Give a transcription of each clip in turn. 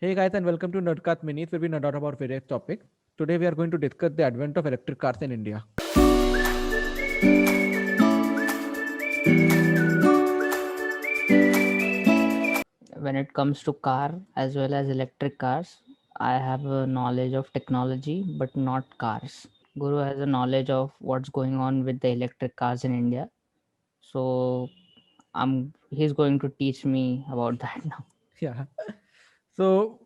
Hey guys, and welcome to Nerdcast Minis, where we nerd out about various topics. Today we are going to discuss the advent of electric cars in India. When it comes to car as well as electric cars, I have a knowledge of technology but not cars. Guru has a knowledge of what's going on with the electric cars in India. So he's going to teach me about that now. Yeah. So,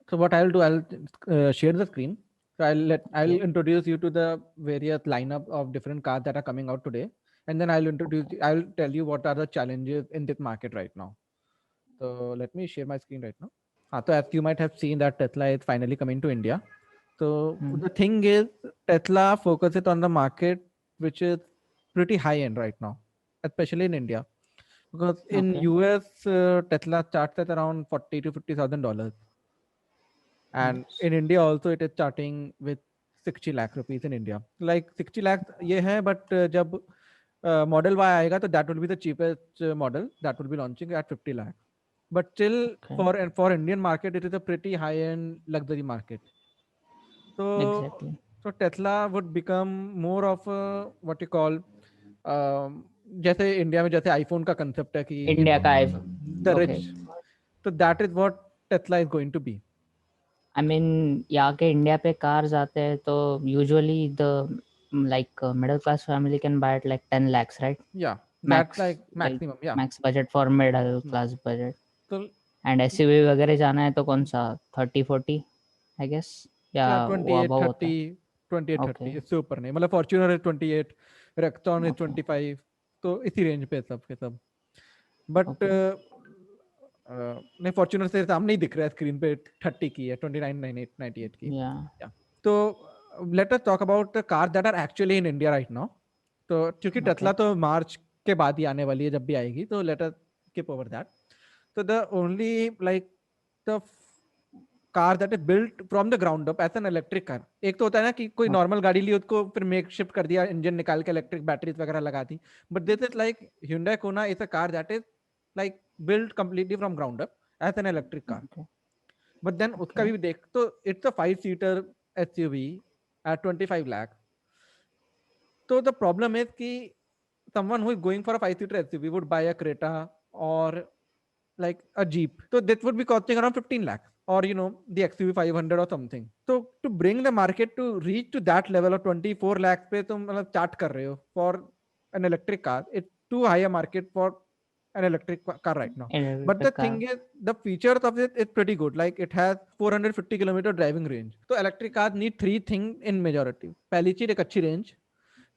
so what I'll do, I'll share the screen. So I'll Okay. introduce you to the various lineup of different cars that are coming out today, and then I'll tell you what are the challenges in this market right now. So let me share my screen right now. So as you might have seen that Tesla is finally coming to India. So Hmm. the thing is, Tesla focuses on the market which is pretty high end right now, especially in India, because in Okay. US Tesla starts at around 40 to 50,000 dollars, and Yes. in India also it is starting with 60 lakh rupees in India. Like 60 lakh ये है, but जब Model Y आएगा तो that will be the cheapest model that will be launching at 50 lakh. But still, Okay. for Indian market, it is a pretty high end luxury market. So Exactly. so Tesla would become more of a what you call जैसे India में जैसे iPhone का कंसेप्ट है कि you India know का the okay. Rich, तो that is what Tesla is going to be. I mean, यहाँ के इंडिया पे cars आते हैं तो usually the like middle class family can buy it like 10 lakhs, right? या that's Max, like like maximum या. max budget for middle class budget. तो and SUV वगैरह जाना है तो कौन सा 30-40 आई गेस या या वो अबव होता 28 है. 30, ओके. इससे ऊपर नहीं. मतलब फॉर्च्यूनर इज 28, रेक्सॉन इज ओके. 25, तो इसी रेंज पे सब के सब. But okay. नहीं, फॉर्च्यूनर से सामने ही दिख रहा है स्क्रीन पे 30 की है, 29 98 की. या. या तो let us talk about the car that are actually in India right now. तो क्योंकि ओके. टेस्ला तो मार्च के बाद ही आने वाली है, जब भी आएगी, तो let us skip over that. So the only like the car that is built from the ground up as an electric car. एक तो होता है ना कि कोई नॉर्मल गाड़ी ली, उसको फिर मेक शिफ्ट कर दिया, इंजन निकाल के इलेक्ट्रिक बैटरीज वगैरह लगा दी. But this is like Hyundai Kona is a car that is like built completely from ground up as an electric car. Okay. But then उसका ओके. भी देख तो it's a 5 seater SUV at 25 lakh. So the problem is कि someone who is going for a 5 seater SUV would buy a Creta or like a Jeep. So that would be costing around 15 lakhs, or the XUV 500 or something. So to bring the market to reach to that level of 24 lakhs पे तुम मतलब start कर रहे हो for an electric car, it's too high a market for an electric car right now. But the electric thing car. is, the features of it is pretty good. Like it has 450 kilometer driving range. So electric cars need three things in majority. पहली चीज एक अच्छी range,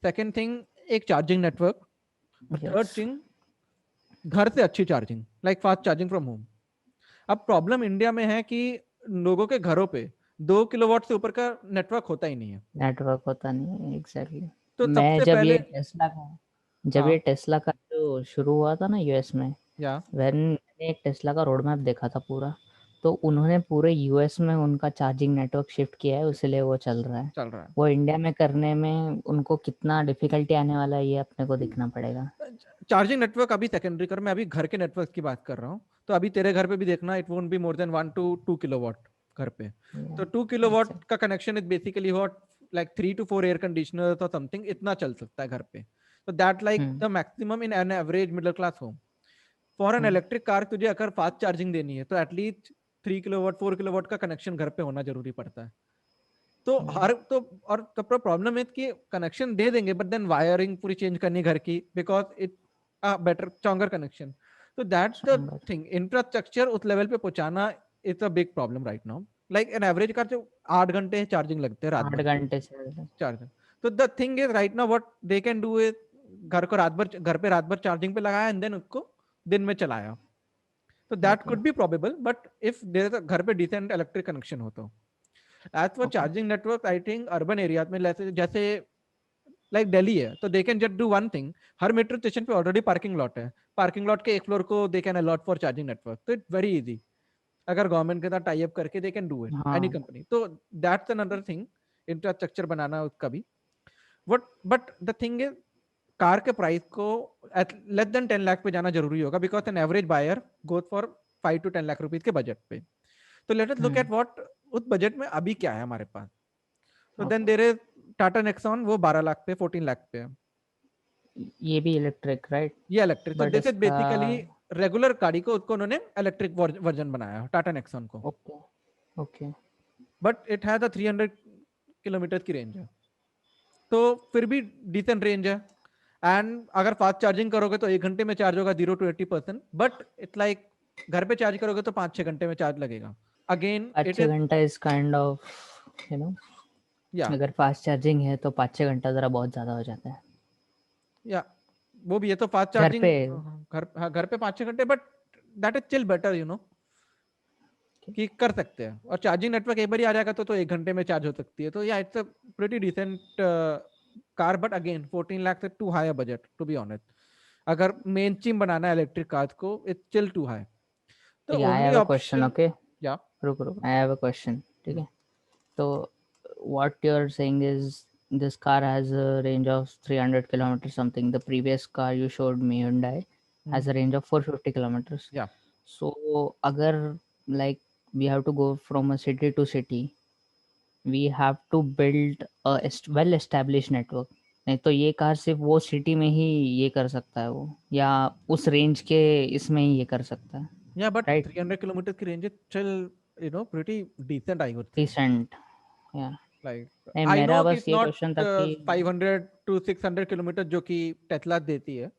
second thing एक charging network, और third yes. Thing घर से अच्छी charging, like fast charging from home. अब प्रॉब्लम इंडिया में है कि लोगों के घरों पे 2 किलोवाट से ऊपर का नेटवर्क होता ही नहीं है. नेटवर्क होता नहीं है. एग्जैक्टली. तो मैं सबसे जब पहले ये टेस्ला का जब ये हाँ टेस्ला का जो शुरू हुआ था ना यूएस में, या मैंने एक टेस्ला का रोड मैप देखा था पूरा. तो उन्होंने पूरे यूएस में उनका चार्जिंग नेटवर्क शिफ्ट किया है, इसलिए वो चल रहा है. चल रहा है. वो इंडिया में करने में उनको कितना डिफिकल्टी आने वाला है ये अपने को देखना पड़ेगा. चार्जिंग नेटवर्क अभी सेकेंडरी कर, मैं अभी घर के नेटवर्क की बात कर रहा हूँ. तो अभी तेरे घर पे भी देखना, it won't be more than 1 to 2 kilowatt घर पे. तो 2 किलोवाट एग्जैक्ट. का connection is basically what like 3 to 4 air conditioner और समथिंग, इतना चल सकता है घर पे. तो that like hmm. The maximum in an average middle class home. For an hmm. Electric car तुझे अगर फास्ट चार्जिंग देनी है तो एटलीस्ट 3 किलोवाट 4 किलोवाट का कनेक्शन घर पे होना जरूरी पड़ता है. तो हर तो और तब प्रॉब्लम है कि कनेक्शन दे देंगे, बट देन वायरिंग पूरी चेंज करनी घर की, because it better stronger connection. तो दैट्स द शानदार. थिंग, इंफ्रास्ट्रक्चर उस लेवल पे पहुंचाना is a big problem right now. Like an average car जो 8 घंटे चार्जिंग लगते हैं रात 8 भर घंटे से. चार्जर. तो the thing is right now what they can do is घर पे रात भर चार्जिंग पे लगाया एंड देन उसको दिन में चलाया. तो that okay. Could be probable, but if there घर पे डिसेंट इलेक्ट्रिक कनेक्शन हो तो. As for okay. Charging network I think urban area में जैसे जैसे लाइक दिल्ली है, तो they can just do one thing. हर मेट्रो स्टेशन पे ऑलरेडी पार्किंग लॉट है, पार्किंग लॉट के एक फ्लोर को they can allot for charging network. तो इट्स वेरी इजी. अगर गवर्नमेंट के साथ टाई अप करके they can do it, any हाँ. कंपनी. तो दैट्स अनदर थिंग, इंफ्रास्ट्रक्चर बनाना उसका भी. What but the thing is, car के प्राइस को लेस देन 10 लाख पे जाना जरूरी होगा, because an average buyer goes for 5 to 10 lakh rupees के बजट पे. तो let us look at what उस बजट में अभी क्या है हमारे पास. तो then Okay. There is Tata Nexon, वो 12 लाख पे 14 लाख पे है. ये भी इलेक्ट्रिक राइट? ये इलेक्ट्रिक. तो बट दिस इज इसका बेसिकली रेगुलर गाड़ी को उसको उन्होंने इलेक्ट्रिक वर्जन बनाया टाटा नेक्सॉन को. Okay okay but it has a 300 kilometre की रेंज है, तो फिर भी डिसेंट रेंज है. एंड अगर फास्ट चार्जिंग करोगे तो 1 घंटे में चार्ज होगा 0 to 80%. बट इट्स लाइक घर पे चार्ज करोगे तो 5-6 घंटे में चार्ज लगेगा. अगेन इट 5-6 इज, घंटा is kind of you no, या अगर फास्ट चार्जिंग है तो 5-6 घंटा ज़रा बहुत ज़्यादा हो जाता है या वो भी है. तो फास्ट घर चार्जिंग पे. घर पे 5-6 घंटे, but that is chill better, you know, कि कर सकते हैं. और चार्जिंग नेटवर्क एक बार ही आ जाएगा तो 1 घंटे में चार्ज हो सकती है. तो या it's a pretty decent car. But again 14 lakh से too high budget to be honest. अगर मेन स्ट्रीम बनाना है इलेक्ट्रिक कार्स को, इट्स स्टिल टू हाई. तो ठीक है, I only have a question. Option, okay, या रुक रुक, आई हैव अ क्वेश्चन. ठीक है, तो what you're saying is this car has a range of 300 kilometers something. The previous car you showed me, Hyundai, has a range of 450 kilometers. या So agar like we have to go from a city to city, we have to build a well established network. नहीं तो ये car सिर्फ वो city में ही ये कर सकता है वो, या उस रेंज के इसमें ही ये कर सकता है, या बट राइट? 300 किलोमीटर की range is still, you know, pretty decent I would say. Decent, yeah. Like नहीं, आई नो मेरा कि बस इट्स ये नॉट क्वेश्चन था कि 500 to 600 किलोमीटर जो कि टेस्ला देती है,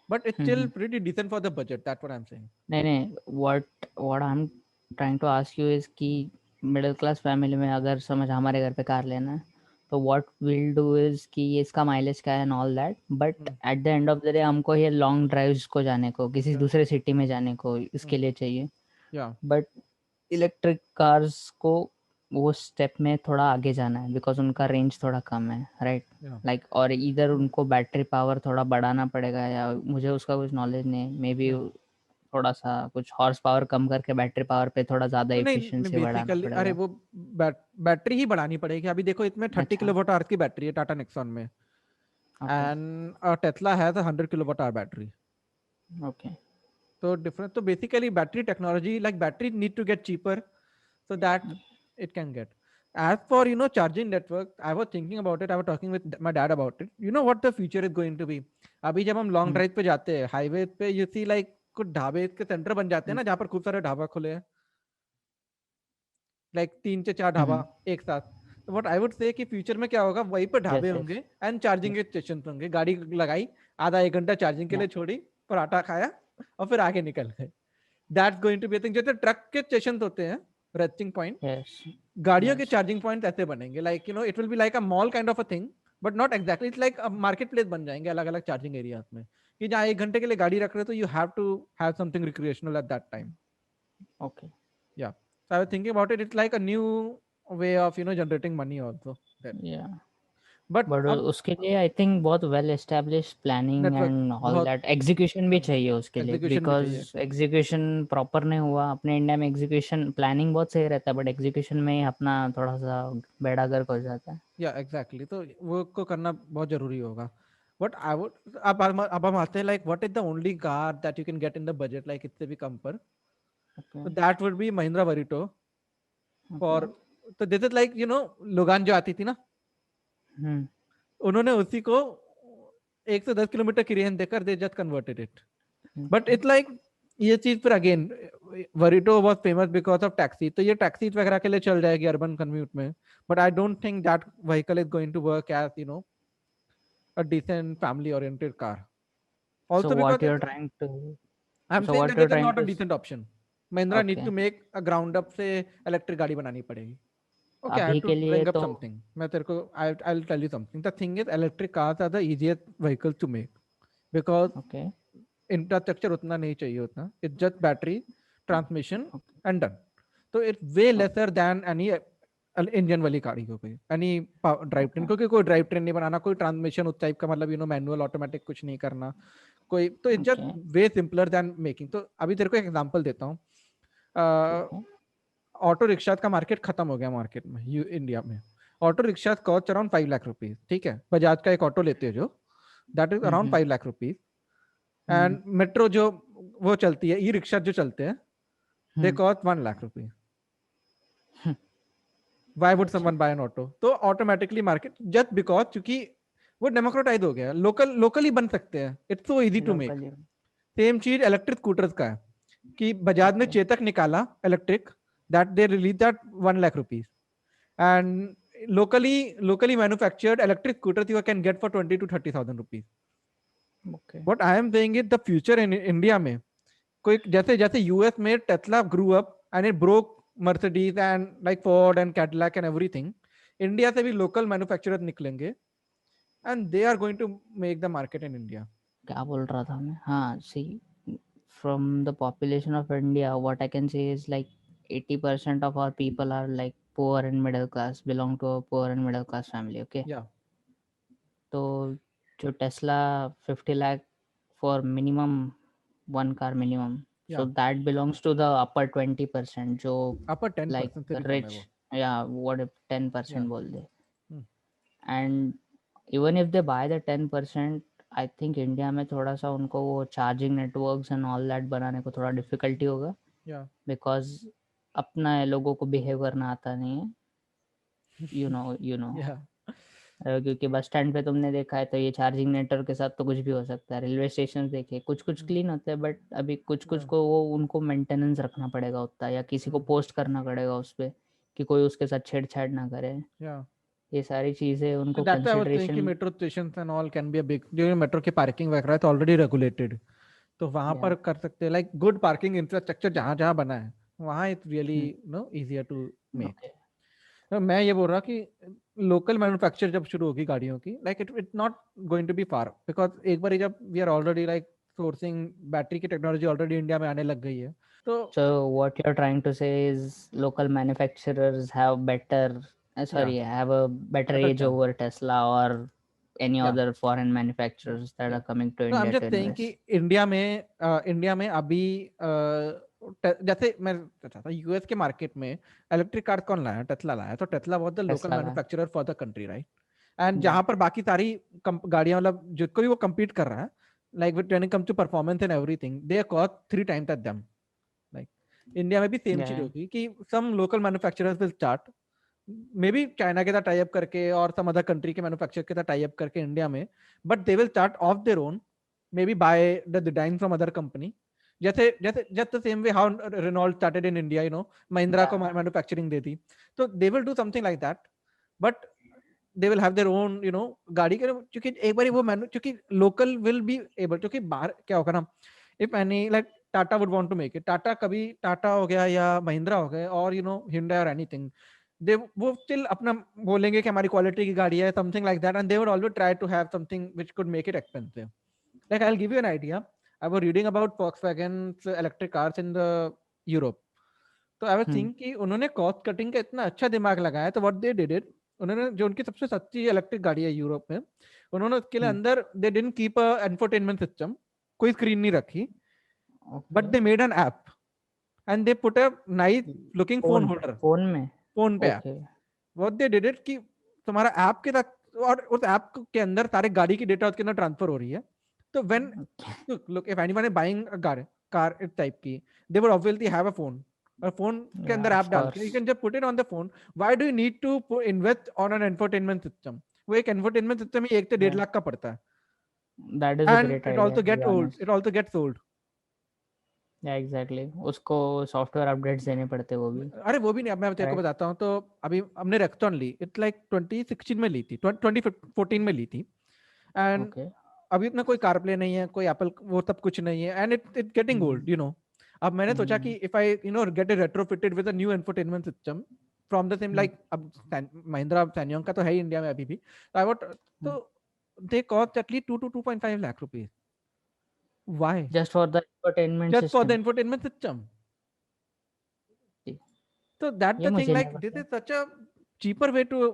but it's still hmm, pretty decent for the budget. That's what I am saying. नहीं नहीं, what I am trying to ask you is कि मिडिल क्लास फैमिली में अगर समझ हमारे घर पे कार लेना है, तो व्हाट विल डू इज कि ये इसका माइलेज क्या है and all that, but at the end of the day हमको ये लॉन्ग ड्राइव्स को जाने को, किसी दूसरे सिटी में जाने को इसके लिए चाहिए. या बट इलेक्ट्रिक कार्स को वो स्टेप में थोड़ा आगे जाना है बिकॉज उनका रेंज थोड़ा कम है, राइट? या लाइक और इधर उनको बैटरी पावर थोड़ा बढ़ाना पड़ेगा, या मुझे उसका कुछ नॉलेज नहीं, मे बी थोड़ा सा कुछ हॉर्स पावर कम करके बैटरी पावर पे थोड़ा ज़्यादा नहीं नहीं, एफिशिएंसी बढ़ाना बेसिकली अरे पड़ेगा. वो बैटरी ही बढ़ानी पड़ेगी. अभी देखो इसमें 30 अच्छा, किलोवाट आवर की बैटरी है टाटा नेक्सॉन में, okay and Tesla has 100 kilowatt hour battery. Okay तो डिफरेंस, तो basically battery technology, like battery need to get cheaper so that it can get. As for, you know, charging network, I was thinking about it. I was talking with my dad about it. You know what the future is going to be? अभी जब हम long drive पे जाते हैं highway पे, you see like कुछ ढाबे के सेंटर बन जाते हैं ना, जहाँ पर खूब सारे ढाबा खुले हैं, लाइक 3 से 4 ढाबा एक साथ. तो व्हाट आई वुड से कि फ्यूचर में क्या होगा, वहीं पर ढाबे यस होंगे यस एंड चार्जिंग के स्टेशन होंगे. गाड़ी लगाई, आधा 1 घंटा चार्जिंग के लिए छोड़ी, पराठा खाया और फिर आगे निकल गए. That's going to be thing. जैसे ट्रक के स्टेशन होते हैं, रेस्टिंग पॉइंट, यस गाड़ियों के यस. चार्जिंग पॉइंट ऐसे बनेंगे. Like, you no, it will be like a mall kind of a thing, but not exactly. It's like market place बन जाएंगे अलग अलग चार्जिंग एरियाज में, कि जहाँ 1 घंटे के लिए गाड़ी रख रहे हो तो you have to have something recreational at that time. Okay. Yeah, so I was thinking about it. It's like a new way of, you know, generating money also. Yeah, but but अब उसके लिए I think बहुत well establish planning network and all बहुत, that, execution भी चाहिए उसके लिए, execution भी चाहिए. बिकॉज एग्जीक्यूशन प्रॉपर नहीं हुआ अपने इंडिया में. एग्जीक्यूशन प्लानिंग बहुत सही रहता है बट एग्जीक्यूशन में ही अपना थोड़ा सा बेड़ा गर्क हो जाता है. या एग्जैक्टली, तो वो को करना बहुत जरूरी होगा. बट आई वुड, अब हम आते हैं like what is the only car that you can get in the budget, like इससे भी कम पर. ओके तो that would be Mahindra Verito okay. For. तो this is like, you know, Logan जो आती थी ना, हम्म. उन्होंने उसी को 110 किलोमीटर की रेंज देकर they just converted it. But Okay. It's like, ये चीज फिर again, Verito was famous because of taxi, तो ये टैक्सी वगैरह के लिए चल जाएगी अर्बन कम्यूट में. But I don't think that vehicle is going to work as, you know, a decent family oriented car. So Also what because you're it's, trying to, I'm so saying what that you're this is trying not a to, decent option. Mahindra need to okay. make a ground up से electric गाड़ी बनानी पड़ेगी. Okay, I अभी have to के लिए bring up तो something. मैं तेरे को, I'll tell you something. The thing is, electric cars are the easiest vehicles to make because okay infrastructure उतना नहीं चाहिए उतना. It's just battery, transmission okay and done. तो it's way okay lesser than any engine वाली गाड़ी को कोई, any drive train, okay क्योंकि कोई ड्राइव ट्रेन नहीं बनाना, कोई ट्रांसमिशन उस टाइप का, मतलब, यू नो, मैनुअल ऑटोमेटिक कुछ नहीं करना कोई. तो it's just okay way simpler than making. तो अभी तेरे को एक एग्जांपल देता हूँ. ठीक है. ऑटो रिक्शा का मार्केट खत्म हो गया मार्केट में, इंडिया में. Auto rickshaw cost around 5 lakh rupees. ठीक है, बजाज का एक ऑटो लेते हो जो, that is around 5 lakh rupees. Hmm and metro जो वो चलती है, ई रिक्शा जो चलते हैं, they hmm cost 1 lakh rupees. Why would अच्छा समवन बाय एन ऑटो? तो ऑटोमेटिकली मार्केट, जस्ट बिकॉज क्योंकि वो डेमोक्रेटाइज हो गया, लोकली बन सकते हैं, it's so easy to make. Locally. Same चीज इलेक्ट्रिक स्कूटर्स का है कि बजाज ने ओके चेतक निकाला electric, that they release that 1 lakh rupees, and locally manufactured electric scooters you can get for 20 to 30,000 rupees. Okay What I am saying is the future in India में कोई जैसे जैसे यूएस में Tesla grew up and it broke Mercedes and like Ford and Cadillac and everything, India से भी local manufacturer निकलेंगे and they are going to make the market in India. क्या बोल रहा था मैं? हाँ, सी, from the population of India, what I can say is like 80% of our people are like poor and middle class, belong to a poor and middle class family. Okay, Yeah, तो जो Tesla 50 lakh for minimum one car minimum, so yeah, that belongs to the upper 20% जो upper like 10% से भी कम है rich, वो. या what if Yeah. 10% बोल दे, Hmm. and even if they buy the 10%, I think India में थोड़ा सा उनको वो charging networks and all that बनाने को थोड़ा डिफिकल्टी होगा, Yeah. बिकॉज अपना लोगों को बिहेव करना आता नहीं है, यू नो Yeah. क्योंकि बस स्टैंड पे तुमने देखा है तो ये चार्जिंग नेटवर्क के साथ तो कुछ भी हो सकता है, रेलवे स्टेशन देखे कुछ कुछ Hmm. क्लीन होते हैं, बट अभी कुछ कुछ Yeah. को वो उनको मेंटेनेंस रखना पड़ेगा उतना, या किसी को Hmm. पोस्ट करना पड़ेगा उस पर कि कोई उसके साथ छेड़छाड़ ना करे, Yeah. ये सारी चीज़ें So उनको that's why I was saying कि consideration. metro stations and all can be a big, जो मेट्रो की पार्किंग वगैरह है तो ऑलरेडी रेगुलेटेड, तो वहां या पर कर सकते हैं, लाइक गुड पार्किंग इंफ्रास्ट्रक्चर जहां जहां बना है वहां it's really no easier to make. Okay तो मैं ये बोल रहा कि लोकल मैन्युफैक्चर जब शुरू होगी गाड़ियों की, like it not going to be far, because एक बार जब we are already like sourcing battery की टेक्नोलॉजी ऑलरेडी इंडिया में आने लग गई है तो. So what you're trying to say is local manufacturers have better, या have a better better edge chance. over Tesla or any या other foreign या manufacturers that या are coming to तो I am India to just saying कि invest. India में अभी जैसे मैं चाहता यूएस के मार्केट में इलेक्ट्रिक कार कौन लाया? टेस्ला लाया, तो Tesla was the local Tesla la, manufacturer for the country, right? And yeah, जहां पर बाकी सारी गाड़ियां, मतलब जिसको भी वो compete कर रहा है, like when it comes to performance and everything, they cost 3 times at them. Like India में भी सेम चीज yeah, होगी कि some local manufacturers will start, maybe China के साथ टाई अप करके और सम अदर कंट्री के मैन्युफैक्चरर के साथ टाई अप करके इंडिया में, but they will start off their own, maybe by the design from other company. जैसे जैसे just the same way how Renault started in India, Mahindra को yeah, manufacturing दे दी, तो they will do something like that. But they will have their own गाड़ी के, क्योंकि एक बार वो क्योंकि लोकल विल बी एबल, क्योंकि बाहर क्या होगा ना, if any like Tata would want to make it, Tata कभी टाटा हो गया या महिंद्रा हो गया और Hyundai और एनीथिंग, दे वो स्टिल अपना बोलेंगे कि हमारी क्वालिटी की गाड़ी है, something like that, and they would always try to have something which could make it expensive. Like I will give you an idea. I was reading about Volkswagen's electric cars in the Europe. तो I was hmm, think कि उन्होंने cost cutting का इतना अच्छा दिमाग लगाया, तो what they did it, उन्होंने जो उनकी सबसे सस्ती इलेक्ट्रिक गाड़ी है यूरोप में, उन्होंने उसके लिए hmm, अंदर they didn't keep a entertainment system, कोई स्क्रीन नहीं रखी, but okay, they made an app and they put a nice looking phone holder phone में, फोन पे. Okay, what they did it कि तुम्हारा ऐप के साथ, और उस ऐप के अंदर सारे गाड़ी की डेटा उसके अंदर ट्रांसफर हो रही है. तो when look if anyone is buying a car इस टाइप की, they would obviously have a phone, और फोन के yeah, अंदर ऐप of डाल के you course, can just put it on the phone. Why do you need to invest on an entertainment system? वो एक entertainment system ही 1 से 1.5 yeah, lakh का पड़ता है, that is a and great it idea also to be get old, honest. It also gets old. Yeah, exactly, उसको software updates देने पड़ते वो भी, अरे वो भी नहीं, अब मैं तेरे को right, बताता हूँ. तो अभी हमने रेक्सटॉन ली, इट्स लाइक 2016 में ली थी, 2014 में ली थी, एंड okay, अभी इतना कोई कारप्ले नहीं है, कोई एप्पल वो सब कुछ नहीं है, and it getting hmm, old. अब मैंने सोचा कि hmm, if I get A retrofitted with a new infotainment system from the same, hmm, like अब महिंद्रा सैनियोंग का तो है ही इंडिया में अभी भी, आई वॉट, hmm. तो they cost at least 2 to 2.5 lakh rupees. Why? Just for the entertainment just for the system. Infotainment system. So that's ये the thing, मुझे नहीं like this पता। is such a cheaper way to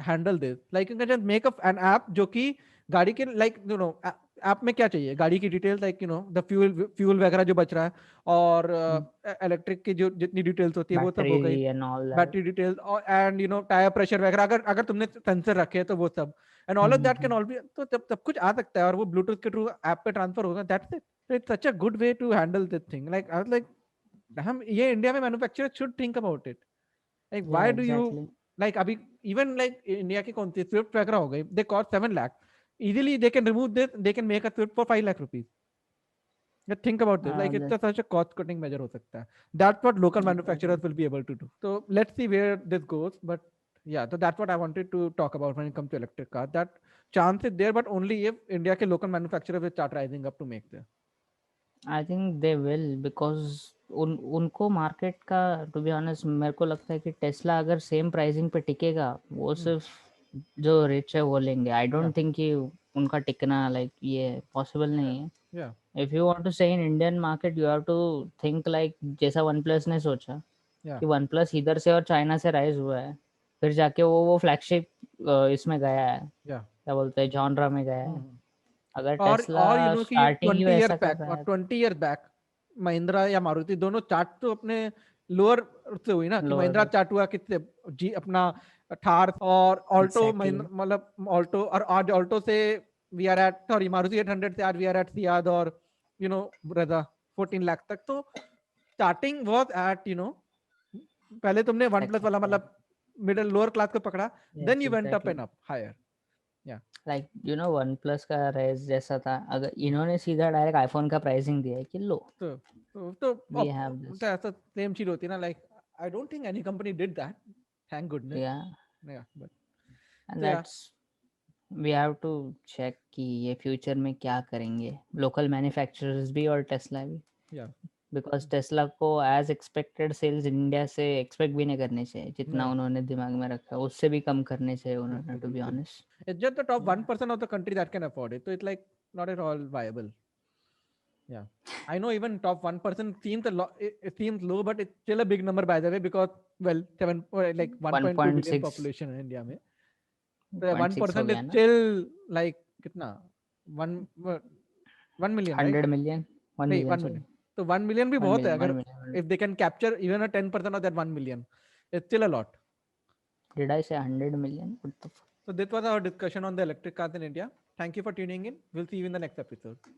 handle this. Like you can just make up an app जो कि गाड़ी के like app में क्या चाहिए, गाड़ी की डिटेल्स, लाइक द फ्यूल वगैरह जो बच रहा है, और इलेक्ट्रिक की जो जितनी डिटेल्स होती है वो सब हो गई, battery and all that. Battery details, और एंड टायर प्रेशर वगैरह, अगर अगर तुमने सेंसर रखे हैं तो वो सब, and all of that can all B, तो जब सब कुछ आ सकता है और वो ब्लूटूथ के थ्रू ऐप पे ट्रांसफर होगा. That's it. It's such a good way to handle this thing. Like I was like, हम ये इंडिया में manufacturer should think about it. Like, yeah exactly. like अभी even like India की कौन सी Swift वगैरह हो गई, they cost 7 lakh. Easily they can remove this, they can make a Swift for 5 lakh rupees. Just think about this, like it's that, such a cost cutting measure हो सकता है. That's what local manufacturers will be able to do. So let's see where this goes, but yeah, so that's what I wanted to talk about when it comes to electric car. That chance is there, but only if India के local manufacturers will start rising up to make this. I think they will because उनको market का, to be honest मेरे को लगता है कि Tesla अगर same pricing पे टिकेगा, वो सिर्फ जो रिच है वो लेंगे. आई डोंट थिंक कि उनका टिकना लाइक ये पॉसिबल नहीं है. Yeah, if you want to stay in Indian market, you have to think like जैसा वन प्लस ने सोचा yeah, कि वन प्लस इधर से और चाइना से राइज हुआ है, फिर जाके वो फ्लैगशिप इसमें गया है, yeah. क्या बोलते हैं, जॉनरा में गया है. अगर टेस्ला और you know कि ये स्टार्टिंग ही 20 years वैसा कर back रहा और है. 20 years back महिंद्रा या मारुति दोनों चार्ट तो अपने लोअर से हुई ना, कि Lower महिंद्रा से. चार्ट हुआ किससे, जी अपना थार और ऑल्टो, Exactly. महिंद्रा मतलब ऑल्टो, और आज ऑल्टो से we are at, sorry Maruti 800 से आज वी आर एट सियाद और यू नो ब्रदर 14 लाख तक. तो स्टार्टिंग वाज एट पहले तुमने वन Like, प्लस वाला yeah. मतलब मिडिल लोअर क्लास को पकड़ा, then Yes, you went up exactly. And up higher. Like, OnePlus का रेस जैसा था. अगर इन्होंने सीधा डायरेक्ट आईफोन का प्राइसिंग दिया है कि लो, तो वी हैव दिस. ऐसा सेम चीज होती है ना, like I don't think any company did that, thank goodness. Yeah yeah but and तो yeah that's, we have to check कि ये फ्यूचर में क्या करेंगे लोकल मैन्युफैक्चरर्स भी और टेस्ला भी. या बिकॉज टेस्ला को एज एक्सपेक्टेड सेल्स इंडिया से एक्सपेक्ट भी नहीं करने चाहिए, जितना उन्होंने दिमाग में रखा है उससे भी कम करने चाहिए उन्होंने, to be honest. it's just the top 1% of the country that can afford it, so it's like not at all viable. Yeah, I know even top 1% seems a lot, it seems low, but it's still a big number by the way, because well 7 like 1.2 billion 1.6 population in India में. So 0.6 हो 1% is गया ना. still like कितना, 1 million, right? 100 million, 1 नहीं, million, 1 sorry. million. तो 1 million भी 1 बहुत है, million, 1 अगर million. if they can capture even a 10% of that 1 million, it's still a lot. Did I say 100 million? What the fuck? So this was our discussion on the electric cars in India. Thank you for tuning in. We'll see you in the next episode.